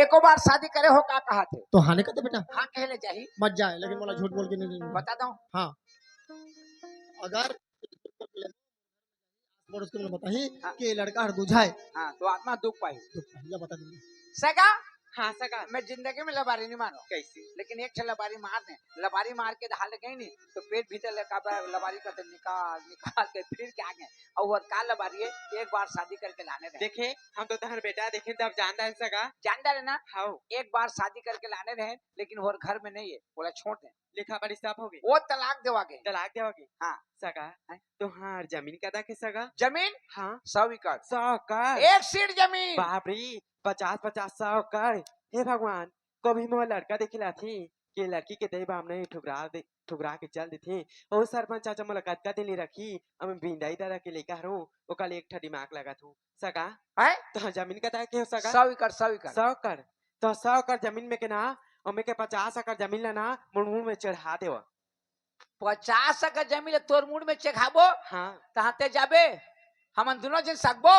एको बार शादी करे हो का कहा थे तो हाने कहते बेटा हाँ कहले जाही मत जाए, लेकिन बोला झूठ बोल के नहीं। बता दो हाँ, अगर उसको बोला बताही हाँ। कि लड़का हर दूझा है हाँ तो आत्मा दुख पाई तो या बता दूंगा। सगा हाँ सगा मैं जिंदगी में लबारी नहीं मानो कैसी लेकिन एक छे लबारी मार दे लबारी मार के हाल गई नहीं तो पेट भीतर लगा लबारी करते निकाल निकाल के फिर क्या गए और का लबारी है एक बार शादी करके लाने रहे देखे हम तो तहर बेटा देखे तब जानता है सगा जानता है ना हाँ एक बार शादी करके लाने रहे लेकिन वो घर में नहीं है बोला छोड़ दे लिखा पढ़ी सब हो गई वो तलाक देवा गए तलाक देओगे हाँ सगा हैं? तो हाँ जमीन का देखे सगा जमीन हाँ 100 एकड़ 100 कर एक सीट जमीन बाप रे 50-50 100 कर हे भगवान कभी मोर लड़का देखिला थी कि लड़की के दई बाम नहीं ठुकरा के चल देथे ओ सरपंच चाचा मोला कतका दिन ले रखी अब भिंडाई तरह के लेकर हूं ओका ले एक ठा दिमाग लगा थू सगा है तो जमीन का तय के हो सगा 100 एकड़ 100 एकड़ 100 कर तो 100 कर जमीन में के ना और में के 50 एकड़ जमीन लेना मुड़ में चढ़ा देवा 50 एकड़ जमीन तोर मुड़ में चेखाबो हाँ तहाते जाबे हमन दोनों जन सकबो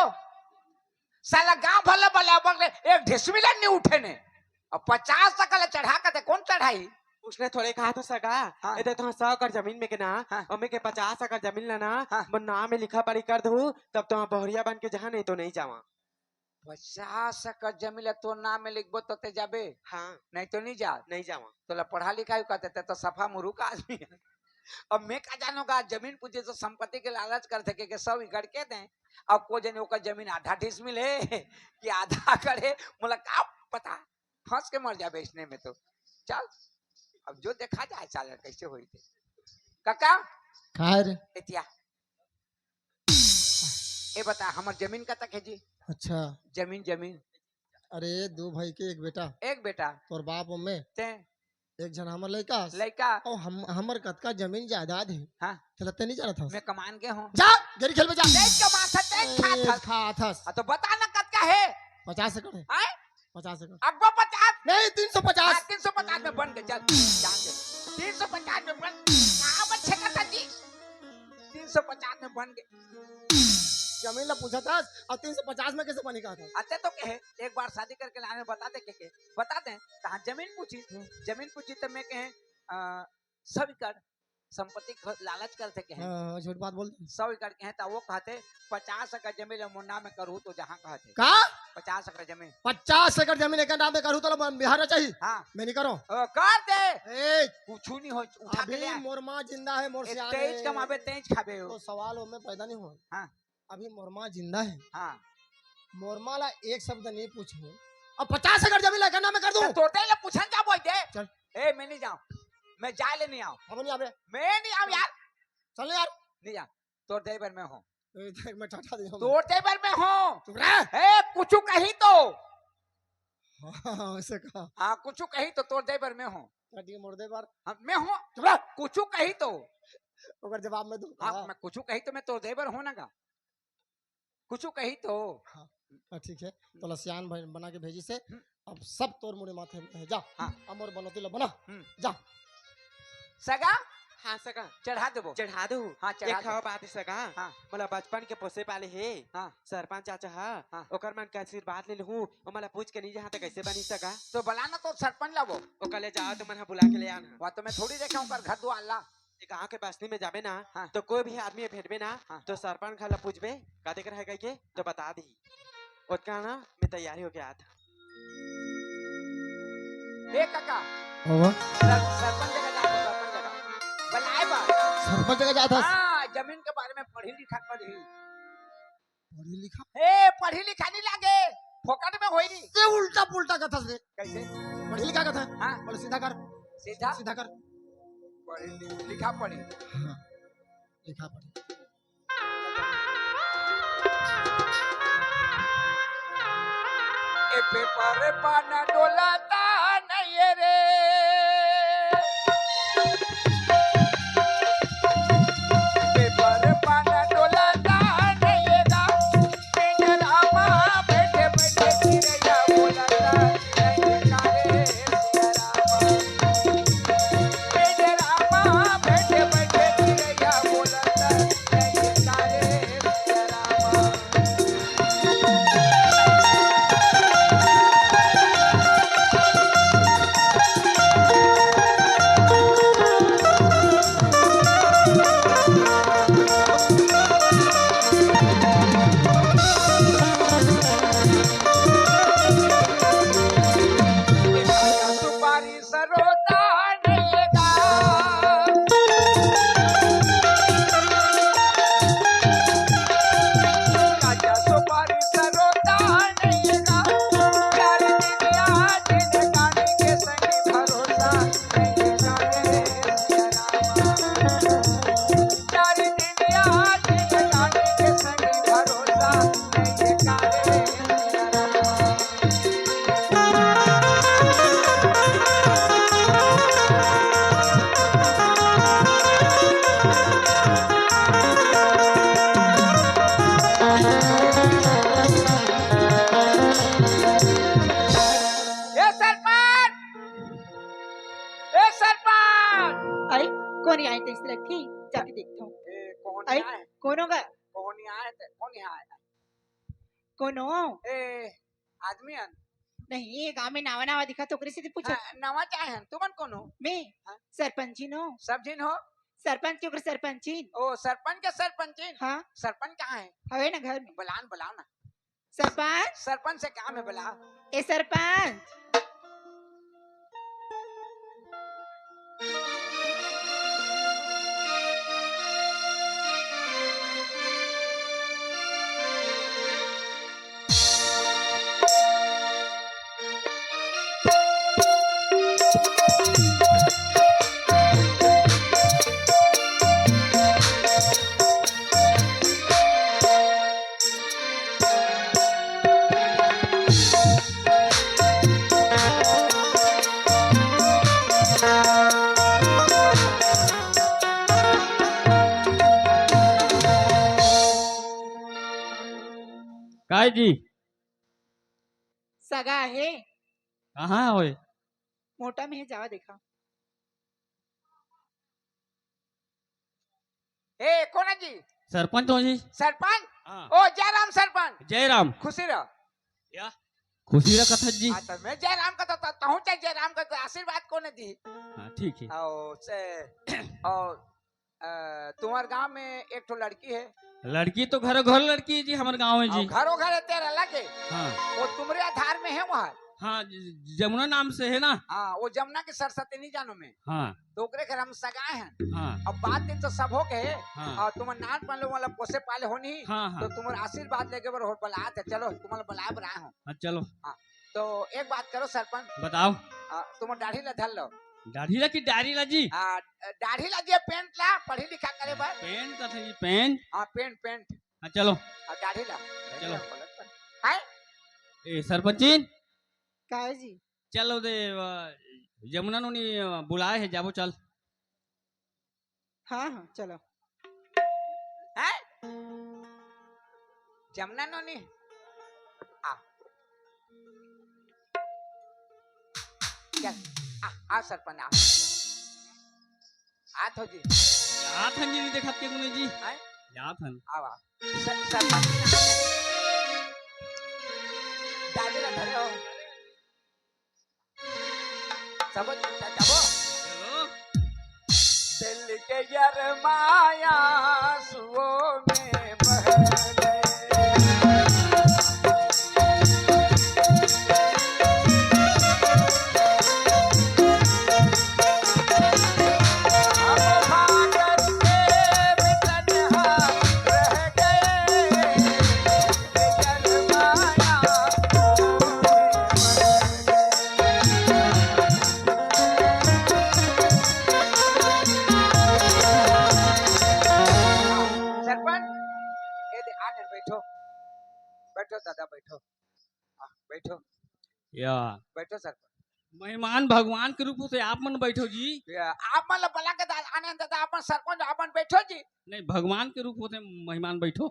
साला गांव भले भले बगले एक ढिसमिला नहीं उठे ने और 50 एकड़ चढ़ा के कौन चढ़ाई उसने थोड़े कहा तो सगा हाँ। इधर तो 100 एकड़ जमीन में के ना हाँ। और में के 50 एकड़ जमीन लेना हाँ। मैं नाम में लिखा पढ़ी कर दूं तब तो बहरिया बन के जहाँ नहीं तो नहीं जावा 50 एकड़ जमीन तो नाम में लिखबो तो ते जाबे हाँ नहीं तो नहीं जा नहीं जावा तो पढ़ा लिखा कहते तो सफा मुरुख आदमी है अब मैं क्या जानूंगा जमीन पूछे तो संपत्ति के लालच कर सके के 100 एकड़ के दें अब को जने ओकर जमीन आधा डिसमिल है कि आधा करे मोला का पता फंस के मर जाबे इसने में तो चल अब जो देखा जाए साला कैसे होई थे काका खैर एतिया ए बता हमर जमीन का तक है जी अच्छा जमीन जमीन अरे दो भाई के एक बेटा एक बेटा तोर बाप में ते एक जन हमर लड़का लड़का और हमर कतका जमीन जायदाद है हाँ चलते नहीं जाना था मैं कमान के हूँ जा गरी खेल में जा तेज कमा था तेज खा था खा था हाँ, तो बता ना कत का है 50 एकड़ है आए 50 एकड़ अब्बा 50 नहीं 350 350 में बन गए चल जान दे 350 में बन कहाँ बच्चे का जी 350 में बन गए जमीन ला पूछा था और 350 में कैसे बनी कहा था आते तो कहे एक बार शादी करके लाने बता दे के बता दे कहाँ जमीन पूछी तो मैं कहे सब एकड़ संपत्ति लालच करते कहे हाँ झूठ बात बोल 100 एकड़ कहे तो वो कहते 50 एकड़ जमीन मुन्ना में करूँ तो जहाँ कहते का 50 एकड़ जमीन 50 एकड़ जमीन एक नाम में करूँ तो बिहार में चाहिए हाँ मैं नहीं करूँ कर दे ए कुछ नहीं हो उठा के ले अभी मोर माँ जिंदा है मोर से तेज कमाबे तेज खाबे तो सवाल में पैदा नहीं हुआ हाँ अभी मोर माँ जिंदा है हाँ मोर माँ ला एक शब्द नहीं पूछूं अब 50 एकड़ जमीन लेकर नाम में कर दूं तोड़ते ले पूछन जा बोल दे चल ए मैं नहीं जाऊं मैं जाए ले नहीं आऊं अब नहीं आवे मैं नहीं आऊं यार चल यार नहीं जा तोड़ दे पर मैं हूं मैं टाटा दे तोड़ते पर मैं हूं चुप रह ए कुछ कही तो हाँ ऐसे कहा हाँ कुछ कही तो तोड़ दे पर मैं हूं टाटी मोड़ दे बार हाँ, मैं हूं चुप रह कुछ कही तो अगर जवाब में दूं हाँ मैं कुछ कही तो मैं तोड़ दे पर हूं ना का कुछ कही तो हाँ ठीक है तो लसियान बना के भेजी से अब सब तोर मुड़े माथे में है जा हाँ अमर बनोती ला बना जा सगा हाँ सगा चढ़ा देबो चढ़ा दू हाँ एक चढ़ा खाओ बात है सगा हाँ मला बचपन के पोसे पाले है हाँ सरपंच चाचा हाँ। ओकर मन का आशीर्वाद ले लहू और मला पूछ के नहीं जहाँ तक कैसे बनी सगा तो बुलाना तो सरपंच लाबो ओकर ले जाओ तो मन बुला के ले आना वहाँ तो मैं थोड़ी देखा हूँ घर दो अल्लाह गाँव के बस्ती में जाबे ना हाँ। तो कोई भी आदमी भेटबे ना हाँ। तो सरपंच घर ला पूछबे काते कर है के तो बता दी उसका ना मैं तैयारी हो गया था ए काका सरपंच जगह जाओ सरपंच जगह बनाए बा सरपंच जगह जाता हाँ जमीन के बारे में पढ़ी लिखा करी पढ़ी लिखा ए पढ़ी लिखा नहीं लागे फोकट में होई नहीं ये उल्टा पुल्टा कथा से कैसे पढ़ी लिखा कथा हाँ बोले सीधा कर सीधा सीधा कर पढ़ी लिखा पढ़ी हाँ लिखा पढ़ी ए पेपर पाना डोलाता नहीं रे पेपर पाना डोलाता नहीं गा मेरे रामा बैठे बैठे चिड़ैया बोलाता नहीं कारे सिया रामा मेरे रामा बैठे बैठे चिड़ैया बोलाता नहीं कारे सिया रामा कौन आई तेरी लड़की जाके देखता हूँ ए कौन आई आए कौन होगा कौन आए कौन यहाँ आए कौन हो ए आदमी हन नहीं ये गांव में नावा नावा दिखा तो ओकरे से पूछा हाँ, नवा चाहे हन तुमन कौन हो मैं हाँ? सरपंची नो सब जिन हो सरपंच के ओकर सरपंची ओ सरपंच के सरपंच हाँ सरपंच कहाँ है हवे ना घर में बुलान बुलाओ ना सरपंच सरपंच से काम है बुलाओ ए सरपंच काय जी सगा है कहाँ होए मोटा में है जावा देखा ए कौन है जी सरपंच हो जी सरपंच हाँ ओ जयराम सरपंच जय राम खुशी रहो या खुशी रखत है जी तो मैं जयराम का तो कहूँ चाहे जयराम का तो आशीर्वाद कौन दी हाँ ठीक है और से और तुम्हारे गांव में एक तो लड़की है लड़की तो घर घर लड़की है जी हमारे गांव में जी और घरों घर तेरा लगे हाँ वो तुम्हारे आधार में है वहाँ हाँ जमुना नाम से है ना हाँ वो जमुना की सरस्वती नहीं जानो में हाँ तो ओकरे घर हम सगाए हैं हाँ अब बात दिन तो सब हो गए हाँ और तुम्हारे नान पाले वाला पोसे पाले होनी हाँ हाँ तो तुम्हारा आशीर्वाद लेके बर हो बुलाया था चलो तुम्हारा बुलाया बर आया हूँ हाँ, चलो तो एक बात करो सरपंच बताओ तुम्हारा दाढ़ी ला धर लो दाढ़ी ला की दाढ़ी ला जी दाढ़ी ला जे पेंट ला पढ़ी लिखा करे बर पेन का था जी पेन हाँ पेंट पेंट हाँ चलो और दाढ़ी ला चलो। हाय ए सरपंच जी का है जी चलो दे जमुना नो बुलाए है जाबो चल हाँ हाँ चलो हैं जमुना नोनी आ चल आ सरपंच आ तो जी याद हन जी नहीं देखा के गुने जी हैं याद हन आवा सरपंच दादी ला धरे हो सब जाबो चलो दिल के यार माया सुओ में बह बैठो बैठो दादा बैठो बैठो या बैठो सर मेहमान भगवान के रूप से आप मन बैठो जी आप मतलब बला के आने दादा अपन सरपंच अपन बैठो जी नहीं भगवान के रूप से मेहमान बैठो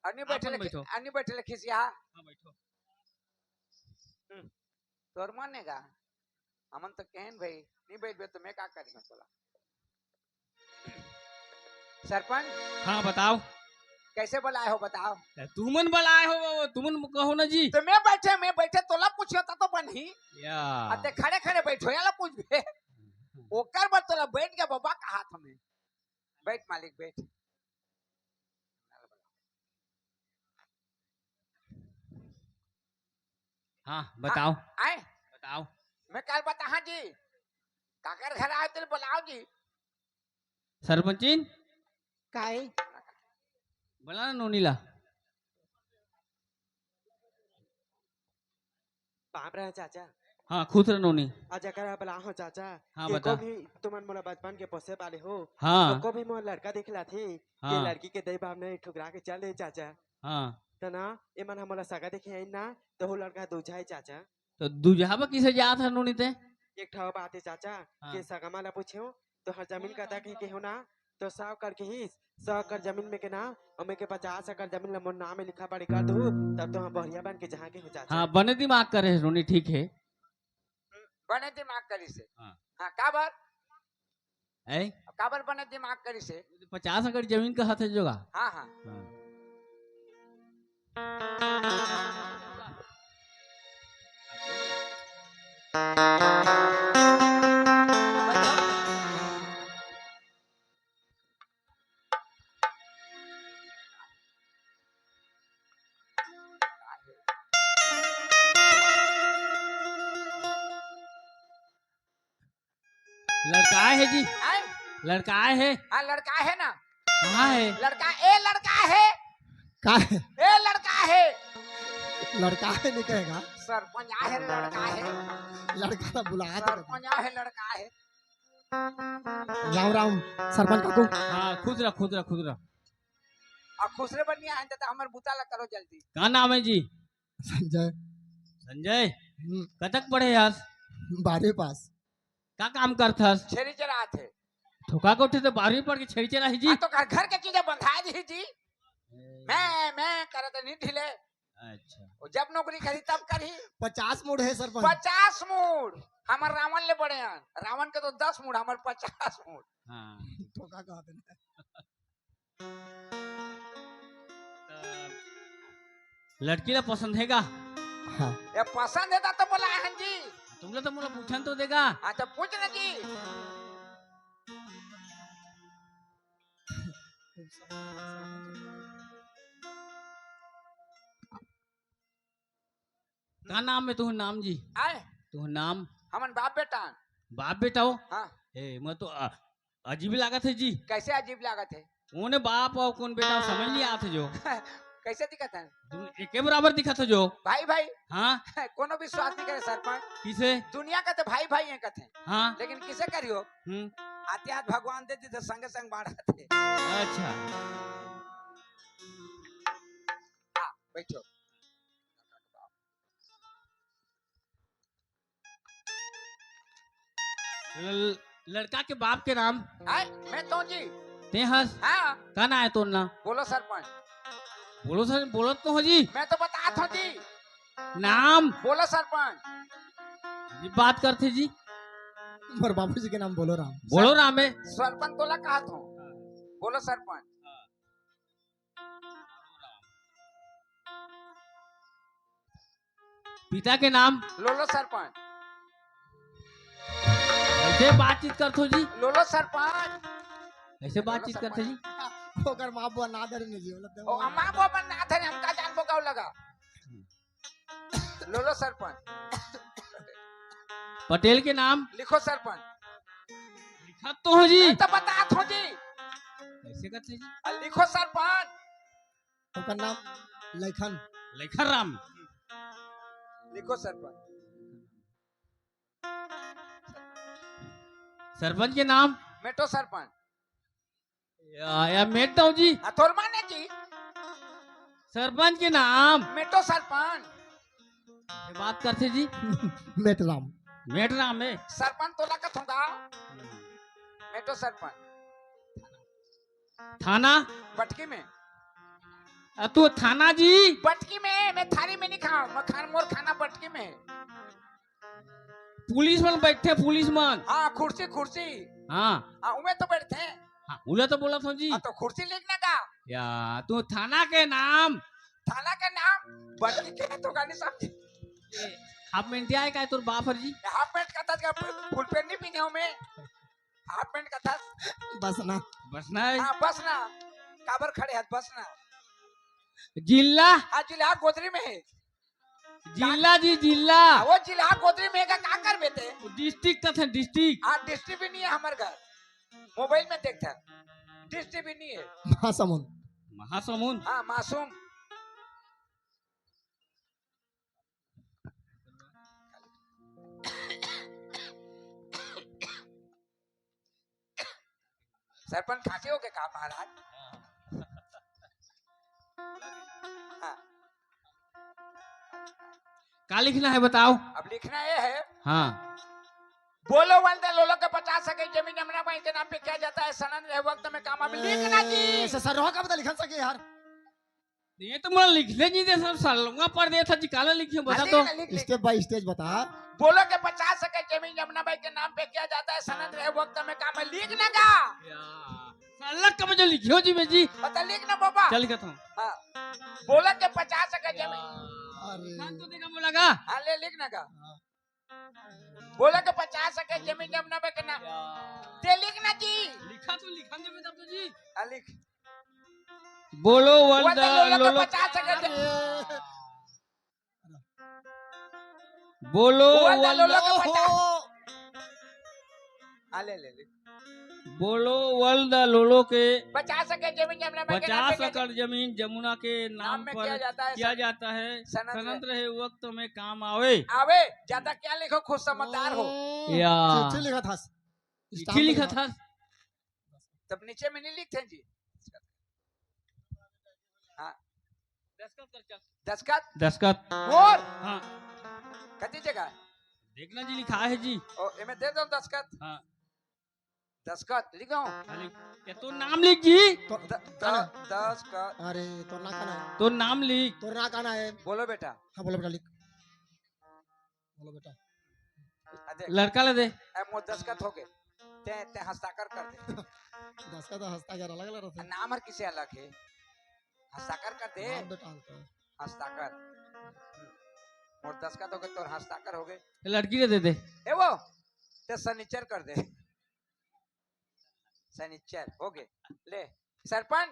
अन्य बैठे बैठो। अन्य बैठे खिसिया हाँ बैठो तोर मानेगा हमन तो कहन भाई नहीं बैठ तो मैं क्या करेंगे बोला सरपंच हाँ बताओ कैसे बुलाए हो बताओ तुमन बुलाए हो तुमन कहो ना जी तो मैं बैठे तोला पूछियो ता तो बनी या अते खड़े खड़े बैठो याला पूछ बे ओकर बाद तोला बैठ गया बाबा का हाथ में बैठ मालिक बैठ हाँ बताओ आए बताओ मैं कल बता हाँ जी काकर घर आए तेरे बुलाओ जी सरपंच जी का है बोला ना नोनीला पाप रहे चाचा हाँ खुद रह नोनी अजा कर बला हो चाचा हाँ, के बता। को भी तुमन मोला बचपन के पोसे पाले हो हाँ तो को भी मोर लड़का दिखला थी के हाँ लड़की के दई बाप ने ठुकरा के चल दे चाचा हाँ तो ना ए मन हमला सगा देखे आई ना तो वो लड़का दूझाई चाचा तो दूजहाबा किसे जात है नोनी ते एक ठा बात है चाचा हाँ। के सगमा ला पूछो तो हर जमीन का तक के हो ना तो 100 कर के ही 100 एकड़ जमीन में के ना ओमे के 50 एकड़ जमीन ला मोर नाम में लिखा पड़ी कर दू तब तो हम बढ़िया बन के जहाँ के हो चाचा हाँ बने दिमाग करे है नोनी ठीक है बने दिमाग करी से हाँ। हाँ का बात ऐ काबर बने दिमाग करी से 50 एकड़ जमीन का हाथ है जोगा। हाँ हाँ हाँ। लड़का है जी, आए? लड़का है। हाँ लड़का है ना, कहाँ है? लड़का है का है ए लड़का है लड़का है नहीं कहेगा, सरपंच आहे लड़का है, लड़का तो बुलाया तो सरपंच आहे लड़का है। राम राम सरपंच काकू। हाँ, खुद रह। और खुसरे बनिया है तो हमारे बुताला करो जल्दी। क्या नाम है जी? संजय। संजय। कतक पढ़े यार? 12वीं पास। क्या काम करता? छेरी चरा थे। ठोका को उठे तो 12वीं पढ़ के छेड़ी चला है जी। हाँ, तो घर के चीजें बंधा दी जी। मैं करे तो नहीं ढीले। अच्छा। और जब नौकरी करी तब करी। 50 मूड है सरपंच। 50 मूड हमार रावण ले बड़े हैं, रावण के तो 10 मूड, हमार 50 मूड। हाँ। धोखा कहा देना। लड़की ला पसंद है का? हाँ ये पसंद है तो बोला है जी। तुम लोग तो मुझे पूछन तो देगा। हाँ तो पूछ ना जी। क्या नाम है तुह नाम जी? आए तुह नाम? हमन बाप बेटा। बाप बेटा हो? हाँ मैं तो अजीब लागत है जी। कैसे अजीब लागत है? कौन है बाप और कौन बेटा समझ नहीं आते जो। कैसे दिखत है? एक बराबर दिखत है जो। भाई भाई हाँ। कोनो विश्वास नहीं करे सरपंच। किसे? दुनिया का तो भाई भाई है कथे, हाँ। लेकिन किसे करियो? आते हाथ भगवान दे दी तो संगे संग बाढ़ते। अच्छा। हाँ बैठो। लड़का के बाप के नाम? आए मैं तो जी। ते हंस। हाँ का ना है तो ना? बोलो सरपंच। बोलो सर, बोलो तो हो जी। मैं तो बता था जी। नाम बोलो सरपंच। जी बात करते जी। और बाबू जी के नाम बोलो राम। बोलो राम है। सरपंच तोला कहा था। बोलो सरपंच। पिता के नाम? लोलो सरपंच। ऐसे बातचीत करते हो जी? लोलो सरपंच। ऐसे बातचीत करते जी? ओकर मां बुआ ना धरे नहीं जी ओ अम्मा को अपन ना थे हमका जान बोकाव लगा। लोलो सरपंच। पटेल के नाम? लिखो सरपंच। लिखा तो हो जी। मैं तो बता था जी। ऐसे करते जी? लिखो सरपंच। ओकर नाम लखन। लेखन राम। लिखो सरपंच। सरपंच के नाम? मेटो सरपंच। या मेट दो जी। थोर माने जी। सरपंच के नाम? मेटो सरपंच। ये बात करते जी? मेट राम। मेट राम है। सरपंच तोला का थूंगा। मेटो सरपंच। थाना? बटकी में। तू थाना जी? बटकी में, मैं थारी में नहीं खाऊं, मैं खान मोर खाना बटकी में। पुलिस मन बैठे, पुलिस मन। हाँ कुर्सी कुर्सी। हाँ उमे तो बैठते हैं। हाँ उला तो बोला था जी। तो कुर्सी लिखने का। या तू थाना के नाम? थाना का नाम बटकी के तो गानी समझी। हाफ पैंट आए का तोर बाप जी? हाफ पैंट का था, फुल पैंट नहीं पहने हूं मैं। हाफ पैंट का था। बस ना। बस ना है। हाँ बस ना। काबर खड़े हाथ बस ना। जिला? हाँ जिला गोदरी में है। जिला जी जिला। वो जिला गोदरी में का कर बेटे? डिस्ट्रिक्ट का था डिस्ट्रिक्ट। हाँ डिस्ट्रिक्ट भी नहीं है हमारे घर, मोबाइल में देखता। डिस्ट्रिक्ट भी नहीं है। महासमुंद। महासमुंद। हाँ मासूम। सरपंच खांसी हो के कहा महाराज? हाँ। क्या लिखना है बताओ? अब लिखना ये है। हाँ। बोलो वाले लोलो के 50 एकड़ जमीन हमरा भाई के नाम पे किया जाता है, सनद रहे वक्त में काम अभी लिखना जी। ऐसे सर का बता लिखन सके यार। ये तो मैं लिखने जी दे सब सालूंगा पढ़ दिया था जी, काला लिखे बता तो। स्टेप बाय स्टेज बता। बोलो कि 50 एकड़ जमीन यमुना बाई के नाम पे किया जाता है, सनद रहे वक्त में काम है, लिख ना का साला कब जो लिखियो जी बेजी बता, लिख ना बाबा। चल लिखत हूँ हाँ, बोलो कि 50 एकड़ जमीन, अरे हाँ तो देखा बोला का हाँ ले लिख ना का, बोलो कि 50 एकड़ जमीन यमुना बाई के नाम ते लिख ना जी। लिखा तो लिखा दे बेटा तो जी हाँ, लिख बोलो बोलो वर्ल्ड कि लोलो 50 एकड़ बोलो बोलो वर्ल्ड लोलो के 50, हाँ ले ले लिख। बोलो वर्ल्ड लोलो के 50 एकड़ जमीन यमुना बाई के नाम 50 पे एकड़ जमीन जमुना के नाम में पर किया जाता है, किया जाता है, सनद सनद रहे वक्त में काम आवे। आवे ज्यादा क्या लिखो, खुद समझदार हो। या चिट्ठी लिखा था, चिट्ठी लिखा था तब नीचे में नहीं लिखते जी। हाँ, दस्खत दस्खत और हाँ कती जगह देखना जी लिखा है जी और इमे दे दो दस्खत, हाँ दस्खत लिख दो खाली क्या तो नाम लिख जी तो दस्खत। अरे तो ना कहना है, तो नाम लिख तो ना कहना है। बोलो बेटा, हाँ बोलो बेटा लिख, बोलो बेटा। देख लड़का ले दे मो दस्खत हो गए, ते ते हस्ताक्षर कर दे। दस का तो हंसता क्या अलग अलग रहता है। नाम हर किसी अलग है, हस्ताक्षर कर दे, हाँ बेटा तो हस्ताक्षर और दस्खत हो गए तो हस्ताक्षर हो गए। लड़की ले दे दे ए वो ते सनीचर कर दे, सनीचर हो गए। ले सरपंच,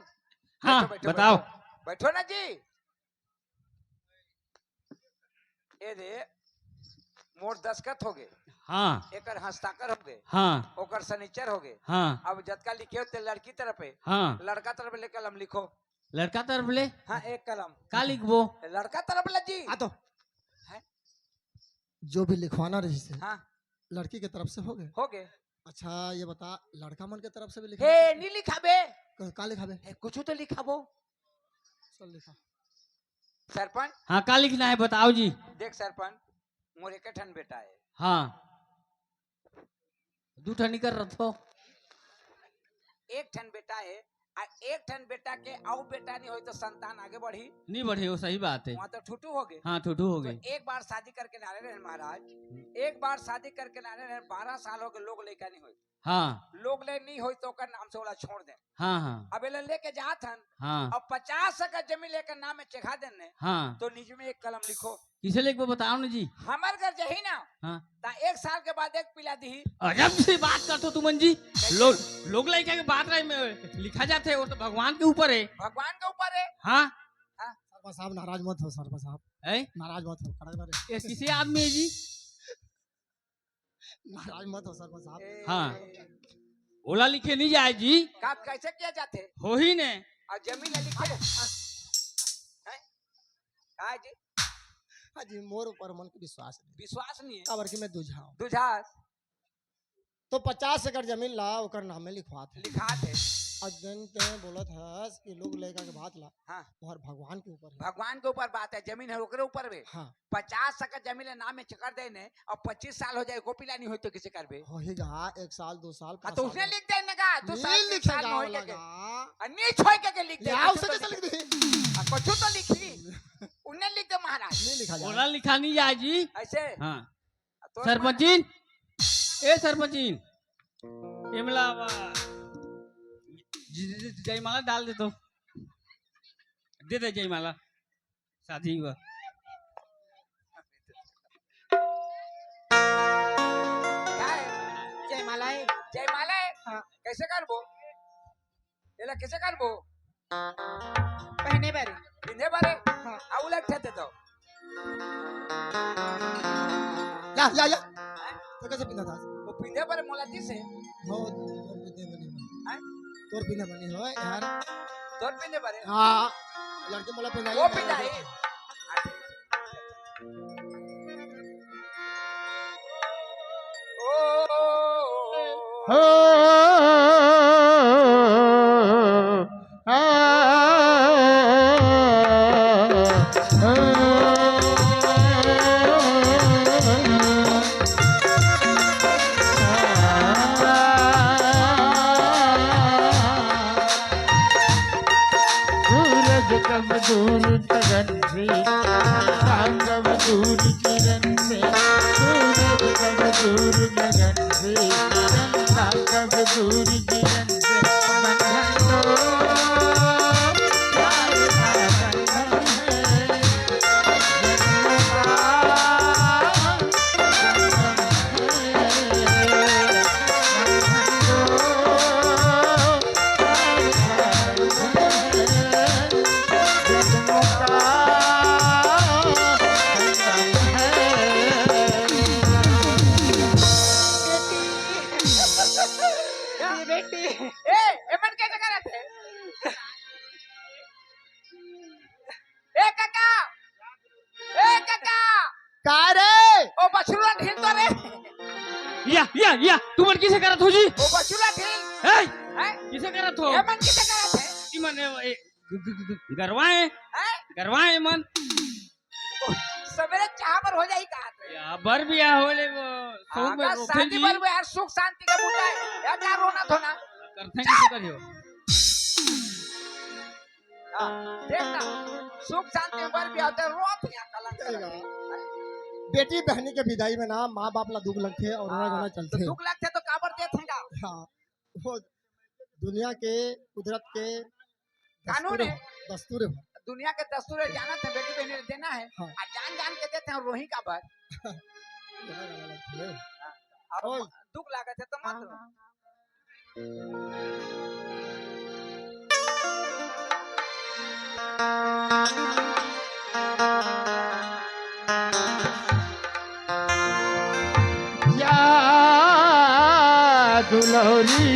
हाँ बैठो, बैठो, बताओ बैठो, बैठो ना जी। ए दे मोर दस्खत हो गए, हाँ एकर हस्ताक्षर हो गए, हाँ ओकर सनीचर हो गए। हाँ अब जतका लिखे होते लड़की तरफ है, हाँ लड़का तरफ ले कलम लिखो। लड़का तरफ ले हाँ एक कलम, का लिखबो लड़का तरफ ले जी। हाँ तो है? जो भी लिखवाना रही से हाँ लड़की की तरफ से हो गए। हो गए। अच्छा ये बता, लड़का मन की तरफ से भी हे लिखा नहीं लिखा बे, का लिखा बे? हे, कुछ तो लिखा वो चल लिखा। सरपंच। हाँ का लिखना है बताओ जी देख सरपंच, मोर एक ठन बेटा है, हाँ दूठा निकर रथो एक ठन बेटा है, आ एक ठन बेटा के आउ बेटा नहीं हो तो संतान आगे बढ़ी, नहीं बढ़े वो सही बात है वहाँ तो ठुटू हो गए। हाँ ठुठू हो तो गई एक बार शादी करके लाने रहे महाराज, एक बार शादी करके लाने रहे, 12 साल हो गए लोग लेकर नहीं हुई, हाँ लोग ले नहीं हुई तो ओकर नाम से वाला छोड़ दे। हाँ हाँ अब ये लेके जात हन, हाँ अब 50 का जमीन लेकर नाम में चिखा देने, हाँ तो नीचे में एक कलम लिखो, किसे लिखबो बताओ ना जी हमार घर जही ना हाँ ता 1 साल के बाद एक पिला दी। अजब सी बात करते हो तुमन जी लोग लड़का के बात रहे में लिखा जाते वो तो भगवान के ऊपर है भगवान के ऊपर है। हाँ सरपंच साहब नाराज मत हो, सरपंच साहब है नाराज मत हो, खड़ा रहे। ये किसी आदमी है जी नाराज मत हो सरपंच साहब। हाँ ओला लिखे नहीं जाए जी का कैसे किया जाते हो ही ने और जमीन लिखे हैं? का जी हाँ जी, मोर ऊपर मन को विश्वास नहीं, विश्वास नहीं है, काबर की मैं दुझाऊं दुझास तो 50 एकड़ जमीन ला ओकर नाम में लिखवा थे। लिखा थे। और जनते बोलत है कि लोग लेकर के बात ला हाँ और भगवान के ऊपर है। भगवान के ऊपर बात है, जमीन है ओकरे ऊपर बे। हाँ 50 का जमीन है नाम में चकर देने और 25 साल हो जाए को पिला नहीं हो तो किसे करबे? होएगा 1 साल 2 साल हाँ 5 तो साल उसने लिख देने का 2 साल नहीं 3 साल लिखेगा होए के लगा नहीं छोड़ के लिख दे, या कुछ उसे तो कैसे लिख लिख- दे? कुछ तो लिखी उन्हें लिख दे महाराज नहीं लिखा ओला जाए। लिखा नहीं जाए जी ऐसे। हाँ तो सरपंचीन ए सरपंचीन इमला जयमाला डाल दे तो दे दे जयमाला शादी हुआ क्या है? जयमाला है। जयमाला है। हाँ। कैसे करबो? एला कैसे करबो? पहने बारे। पिंधे बारे हाँ। आउ लगते थे तो या तो कैसे पिंधा था? वो पिंधे बारे मोलाती से हो तोर पिंधे बनी हो, हैं? तोर पिंधे बनी हो यार। तोर पिंधे बारे हाँ लड़के मोला पिंधाई वो पिंधा है। हो सूरज कब दूर गगन से, राघव दूर किरण से, सूरज दूर लगन से चंदा कब दूर जीवन से बंधन तो प्यार का बंधन है जन्मों ये बेटी ए एमन के जगह रहते ए काका का रे ओ बछुला ढील तो रे या तू मन किसे करत हो जी ओ बछुला ढील ए हैं किसे करत हो एमन के जगह रहते ई मन गरवाए मन सवेरे चाह पर हो जाई का या बर बिया होले वो सब में आगा रोथे शांति जी पर यार सुख शांति का मुद्दा है या क्या रोना धोना करथे किसे करियो देखना सुख शांति में बर भी आते रोत या कलंक बेटी बहनी के विदाई में ना माँ बाप ला दुख लगते और रोना गाना तो चलते दुख लगते तो काबर देते हैं हाँ वो दुनिया के कुदरत के कानून है। दस्तूर है दुनिया के दस्तूर है, जाना था बेटी बहनी देना है हाँ। और जान के देते हैं रोही का भर और ओए। दुख लागत है तो मत रो। या दुलौरी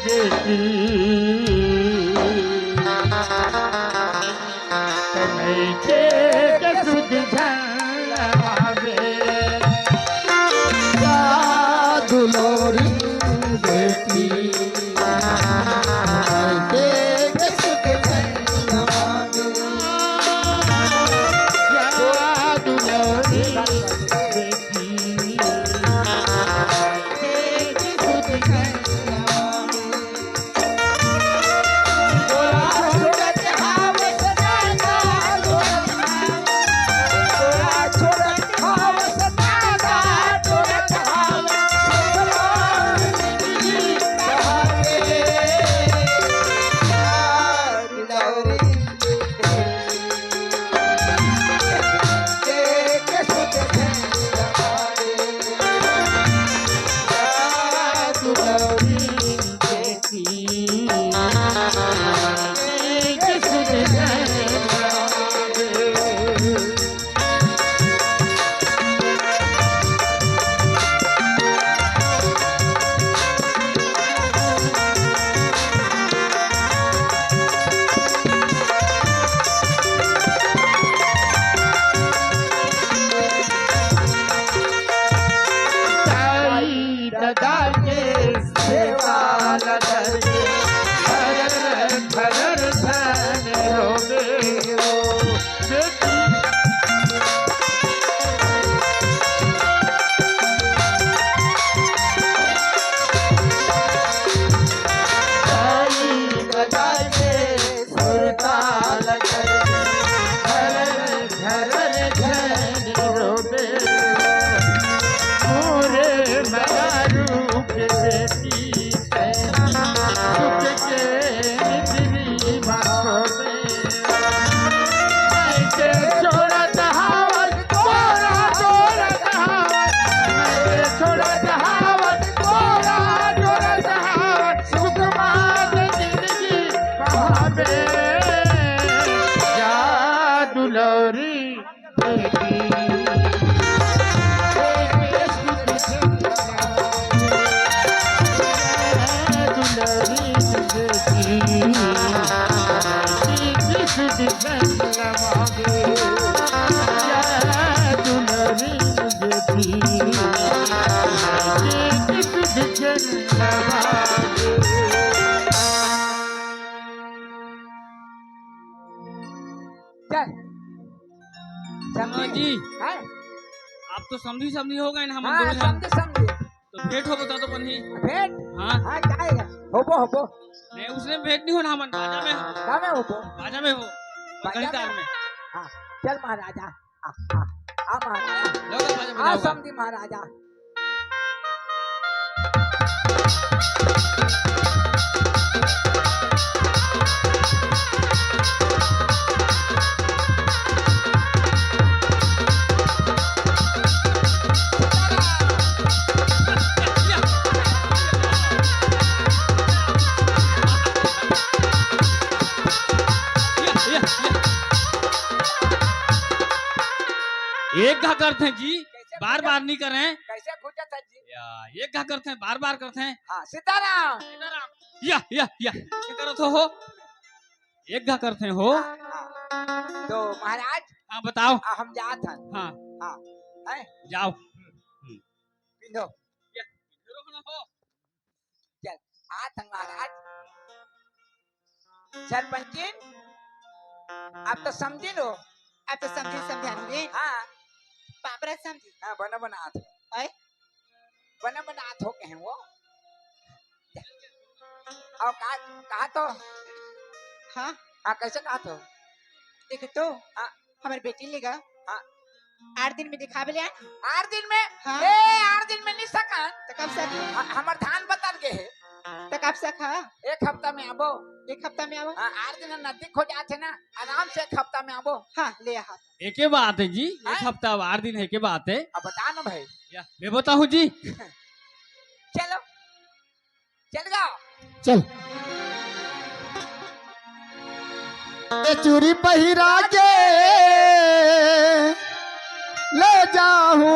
बेटी तनई के सुध झलवावे या दुलोरी बेटी के सुख संगवावे। या दुलौरी बेटी के सुध झलवावे चल हाँ जी हैं? आप तो समझी हो गए ना हम हाँ समझे समझे तो भेंट हो बता तो बनी भेंट हाँ हाँ जाएगा होबो नहीं उसने भेंट नहीं होना हमन बाजा में हो कामे होबो बाजा में हो बाजा कहीं तार में? में हाँ चल महाराजा आ महाराजा लोग बाजा आ में समझी महाराजा एक घा करते हैं जी, कैसे बार बार नहीं कर रहे हैं। कैसे घुटा था जी? एक घा करते हैं, बार बार करते हैं। हाँ सीताराम। या किधर तो हो, एक घा करते हैं हो। हाँ, हाँ। तो महाराज हाँ बताओ। हम जात हन। हाँ हाँ हैं? जाओ। पिंडो चल आत हन महाराज। सरपंचिन आप तो समझी लो। अब तो समझी समझानी रे हाँ पापरा समझी हाँ बना बना आत हो। आय? बना बना आत हो कहें वो। और कहा तो हाँ हाँ कैसे कहा तो देख तो हाँ हमारी बेटी लेगा हाँ 8 दिन में दिखावे ले 8 दिन में हाँ। ए 8 दिन में नहीं सका। तो कब सक हमार धान बता गए है तो कब सक हाँ 1 हफ्ता में आबो। 1 हफ्ता में आओ 8 दिन नजदीक हो जाते ना आराम से 1 हफ्ता में आबो। हाँ ले आ एक ही बात है जी, एक हाँ? हफ्ता 8 दिन है के बात है। अब बता ना भाई। मैं बताऊँ जी। चलो चल गया चल ए चूरी पहिरा के ले जाऊं,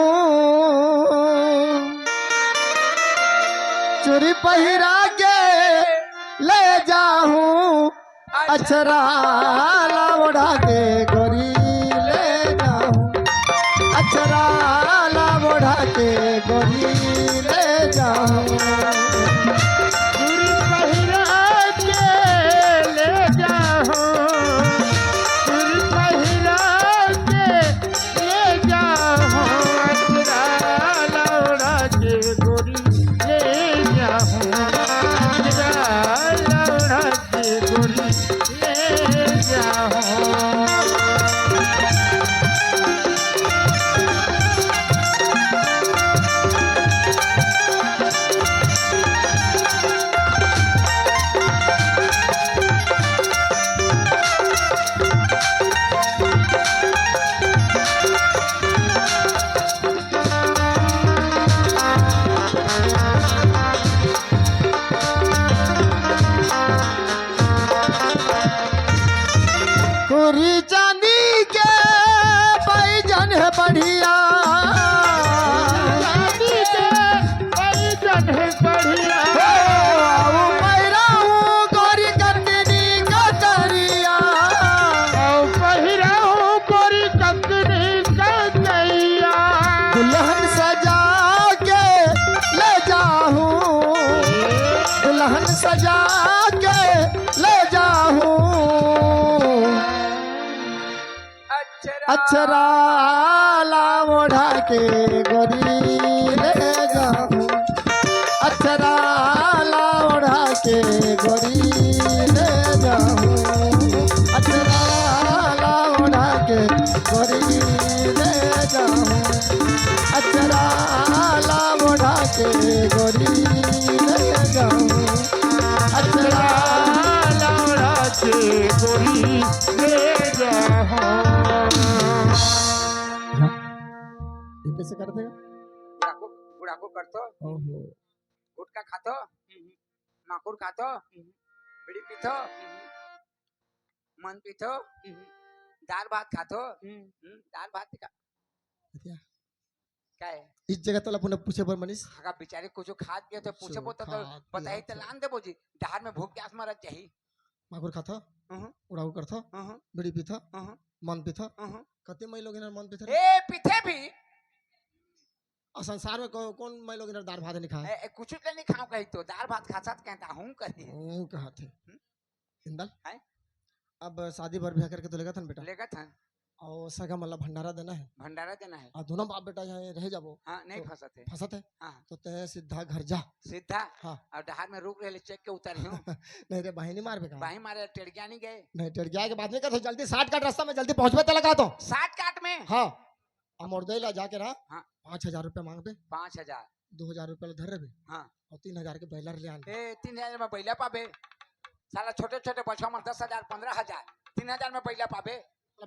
चूरी पहिरा के ले जाऊं, अक्षरा ओढ़ा के गोरी ले जाऊं, अक्षरा ओढ़ा के गोरी ले जाऊं। चूड़ी पहिरा के ले जाओ, चूड़ी पहिरा के ले जाओ, अचरा लौड़ा के गोरी ले जाओ, अचरा लौड़ा के गोरी ले जाओ। पूरी चांदी के पैजन है बढ़िया, चांदी के पैजन है बढ़िया, ओ पैराऊं गोरी कंगनी कतरिया, औ पहिराऊं गोरी कंगनी कन्हैया, दुल्हन सजा के ले जाऊं, दुल्हन सजा के ले जाऊं, अक्षरा ओढ़ा के गोरी ले जाऊं, अक्षरा ओढ़ा के गोरी ले जाऊं, अक्षरा ओढ़ा के गोरी ले जाऊं, अक्षरा ओढ़ा के गोरी ले जाऊं, अक्षरा लौड़ा के गोरी ले जाओ। कैसे कर देगा? बुढ़ाको करतो ओहो गुटखा खातो माकुर खातो बीड़ी पीतो मन पीतो दाल भात खातो दाल भात का क्या क्या है इस जगह तो पुनः पूछे पर मनीष अगर बेचारे कुछ खा पिए तो पूछे तो खात बताई तो पिया लान देबो जी दार में भूख प्यास मरत चाहिए। माकुर खाता उड़ाऊ करता बीड़ी पीता मन पीता कते मई लोग इनर मन पीता ए पीते भी और संसार में कौन मई लोग इनर दाल भात नहीं खाए कुछ तो नहीं खाऊं कही तो दाल भात खा साथ कहता हूं कही ओ कहा थे इंदल हैं? अब शादी भर ब्याह करके तो लेगा था बेटा लेगा था और सगा मतलब भंडारा देना है भंडारा देना है और दोनों बाप बेटा यहाँ रह जाबो हाँ नहीं तो- फंसत है फंसत है हाँ तो तय सीधा घर जा सीधा हाँ और डहार में रुक रहे चेक के उतर हूँ नहीं रे बहिनी मार बेका बाही मारे टेड़िया नहीं गए नहीं टेड़ गया के बाद में कर जल्दी 60 का रास्ता में जल्दी पहुंचबे तो लगा तो 60 काट में हाँ अमोरदे ला जाके रहा हाँ। 5000 रुपया मांग पे 5000 ₹2000 धर रहे हाँ और 3000 के बैलर ले आन ए 3000 में बैला पाबे साला छोटे छोटे बच्चा में 10,000 15,000 3000 में बैला पाबे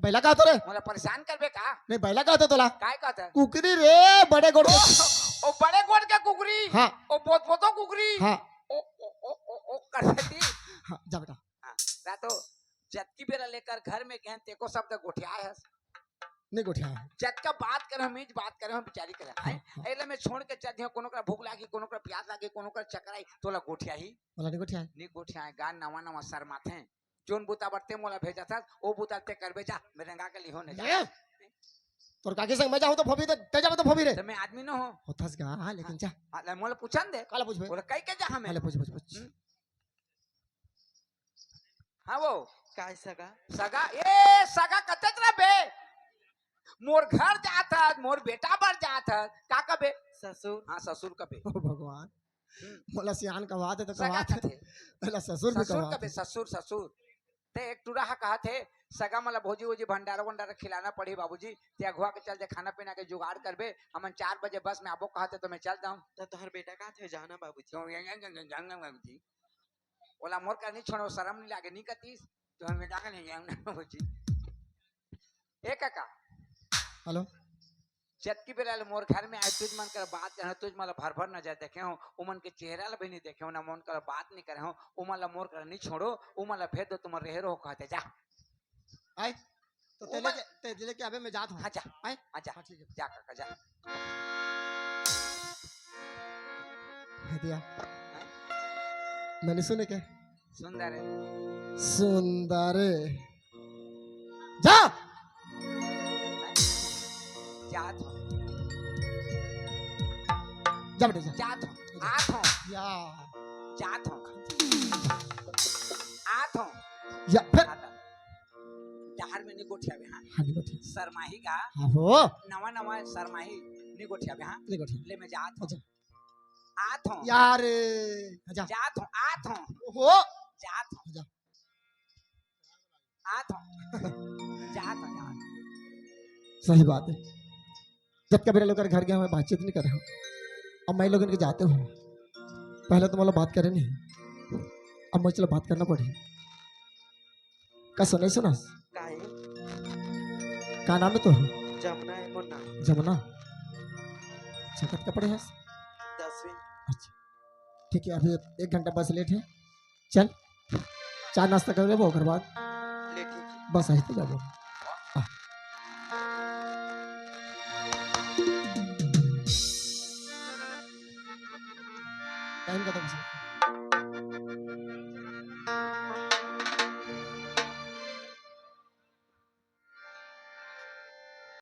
बैला का तो रे मोला परेशान करबे का नहीं बैला का तो तोला काय कहता कुकरी रे बड़े गोड़ के ओ बड़े गोड़ के कुकरी हाँ ओ बहुत बहुत कुकरी हाँ ओ ओ ओ ओ ओ करती हाँ जा बेटा रातो जतकी बेरा लेकर घर में गए तेको शब्द गोठिया है नहीं गोठिया जत का बात कर हम बात कर हम बिचारी कर हाँ। एले में छोड़ के चल दियो कोनो का भूख लागी कोनो का प्यास लागी कोनो का चकराई तोला गोठिया ही बोला नहीं गोठिया नी गोठिया है गान नवा नवा सर माथे जोन बुता बरते मोला भेजा था ओ बुता ते करबे जा मेरेंगा के लिहो ने जा तोर काकी संग मैं जाऊं तो फबी तो तेजा तो फबी रे तो मैं आदमी न हो होथस गा हां लेकिन जा हां मोला पूछन दे काला पूछबे बोला कई के जा हमें हां ले पूछ हां वो काय सगा सगा ए सगा कते तरह बे मोर घर जात है मोर बेटा बर जात है का कबे ससुर हां ससुर कबे ओ भगवान मोला सियान का बात है तो सगा बात है कथे पहला ससुर भी ससुर का कबे ससुर ससुर ते एक टूरा हा कहा थे सगा मला भोजी वोजी भंडारा वंडारा खिलाना पड़ी बाबूजी ते अगुआ के चल दे खाना पीना के जुगाड़ करबे हमन 4 बजे बस में आबो कहते तो मैं चल जाऊं तो तोहर बेटा का थे जाना बाबूजी तो जाऊंगा बाबूजी ओला मोर का नहीं छोड़ो शर्म नहीं लागे नहीं कतीस तो हम बेटा का नहीं जाऊंगा बाबूजी ए काका हेलो जतकी बेला मोर घर में आए तुझ मन कर बात कर तुझ मला भर भर नजर देखे हो उमन के चेहरा ला भी नहीं देखे हो ना मन कर बात नहीं करे हो उमला मोर कर नहीं छोड़ो उमला भेद दो तुम रहे रहो कहते जा आए तो तेले के अबे मैं जात हूं हाँ जा आए अच्छा हाँ ठीक है जा काका जा दिया मैंने सुने क्या सुंदर है सुंदर जा जात हो जा बेटे जा जात हो आत हो या जात हो आत हो या फिर डहार में निगोठिया बे हाँ हाँ नहीं गोठिया सरमाही का हाँ हो नवा नवा सरमाही निगोठिया बे हाँ नहीं गोठिया ले में जात हो अच्छा आत हो यार जा जात हो आत हो हो जात हो जा आत हो जात हो जात सही बात है जब कभी लोग घर गए मैं बातचीत नहीं कर रहा हूँ अब मैं लोग इनके जाते हूँ पहले तो मतलब बात करे नहीं अब मुझे चलो बात करना पड़ी का सुना सुना काहे का नाम है तो जमुना है मोर नाम जमुना छकत कपड़े है 10वीं अच्छा ठीक है अभी 1 घंटा बस लेट है चल चाय नाश्ता कर लेबो ओकर बाद ले ठीक है बस आई तो जाबो टाइम का तो